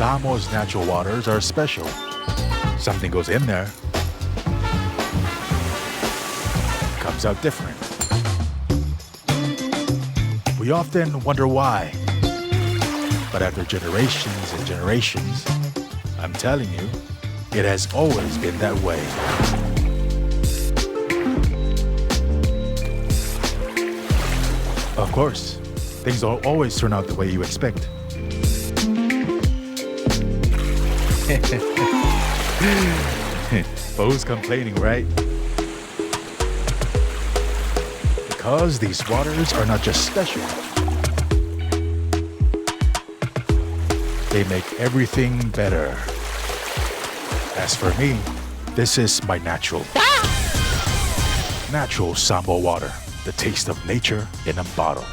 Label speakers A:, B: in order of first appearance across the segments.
A: Samoa's natural waters are special. Something goes in there, comes out different. We often wonder why. But after generations and generations, I'm telling you, it has always been that way. Of course, things don't always turn out the way you expect. Bo's complaining, right? Because these waters are not just special. They make everything better. As for me, this is my natural Samoa water, the taste of nature in a bottle.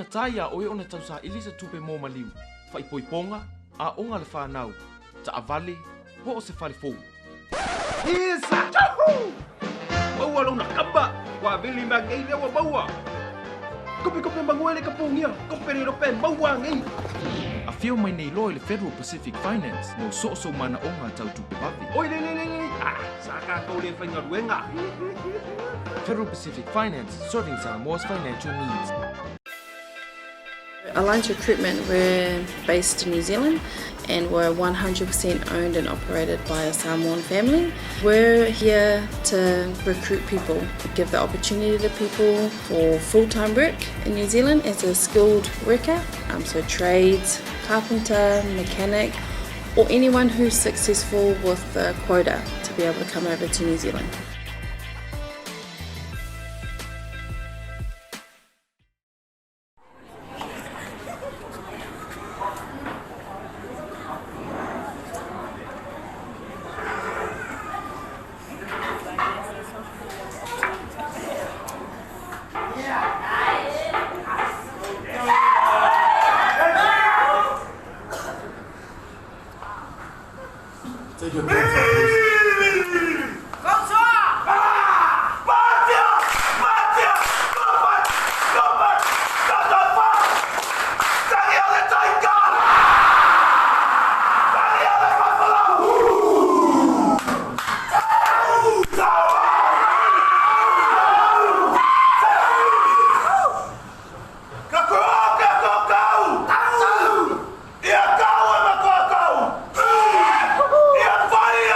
B: Taia oe ona tausa ilisa tupe mō maliu. Whaipoiponga, a onga le whanau. Ta avale, po o se whalefou.
C: Isa! Chahu! Maua lona kamba! Wa vili magei lewa maua! Kope manguele kapungia! Kope riro pe maua ngai!
B: A whio mai nei loe le Federal Pacific Finance, no so mana onga tau tupe papi.
C: Oi le! Ah, saka kau le whaingaruenga!
B: Federal Pacific Finance, serving Samoa's financial needs.
D: Alliance Recruitment, we're based in New Zealand and we're 100% owned and operated by a Samoan family. We're here to recruit people, give the opportunity to people for full-time work in New Zealand as a skilled worker, so trades, carpenter, mechanic, or anyone who's successful with the quota to be able to come over to New Zealand.
E: Take your pants off, please.
F: Fire!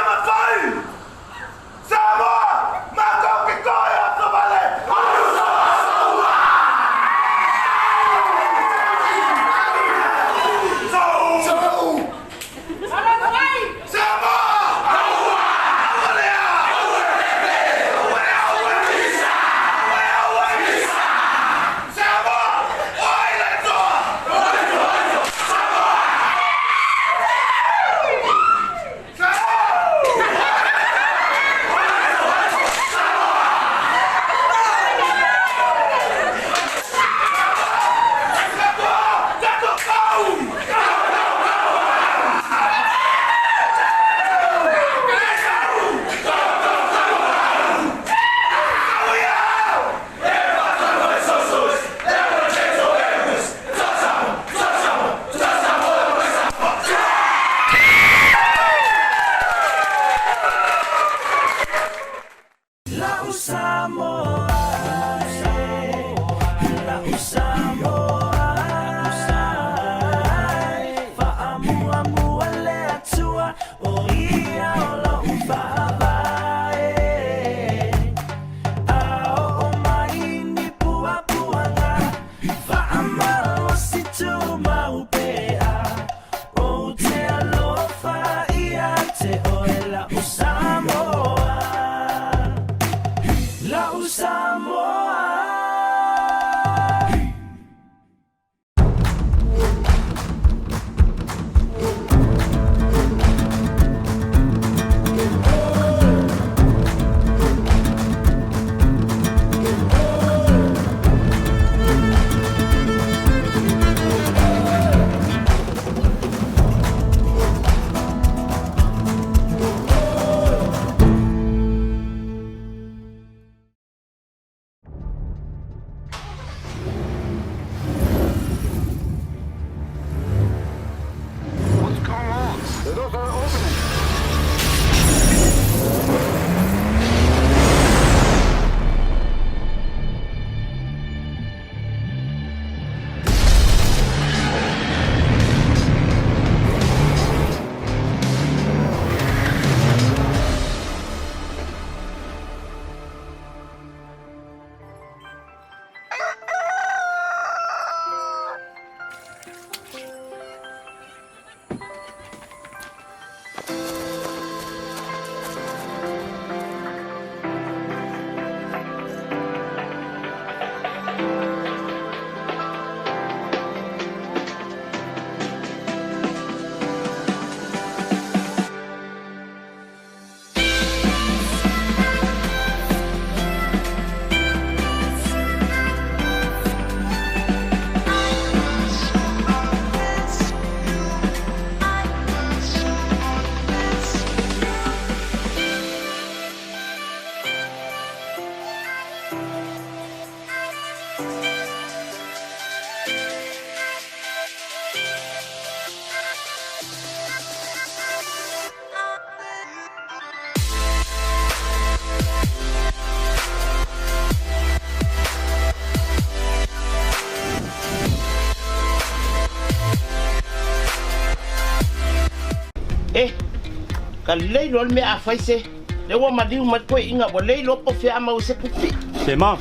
F: ka leilo me a faise le wa madiu mat ko inga wa leilo po fe ama se pupi
G: Te mam,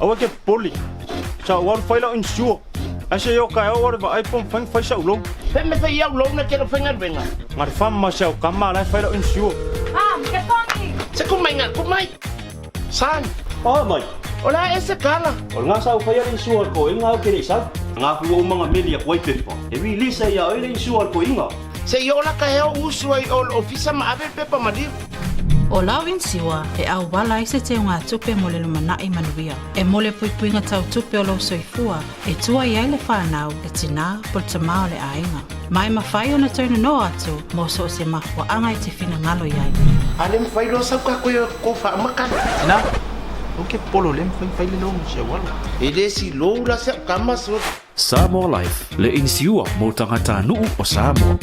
G: awa ke poli. Sa war faila insure. Asa yo ka war ba iPhone fang fa sa ulong.
F: pe me fe ya lo na ke no fenga venga
G: Ngar fam ma sa kama la faila insure.
H: Ke Tony.
F: se ko mai san
G: Oh mai.
F: ola ese kala
G: Ol nga sa faila insure ko inga o kini sa. Nga ku mga media ko ite pa. E wi lisa ya o insure ko inga.
F: se yo la ka he usu ai ol ofisa ma ave pe pa madiu
I: O lawin siwa e au wala i se te unga tupe mo le lumana i manuia. E mole puipuinga tau tupe o lo soifua. E tua i aile whanau e tina po te mao le ainga. Mai mawhai o na taunu no atu mo so o se mahua anga i te whina ngalo i ai.
F: ale me fai lo sa ka ko fa makan
B: Ina, o ke polo le mwhai le lo se wala.
F: e le si lo la se kama so
J: Samoa Life, le insiua mo tangata nuu o Samoa.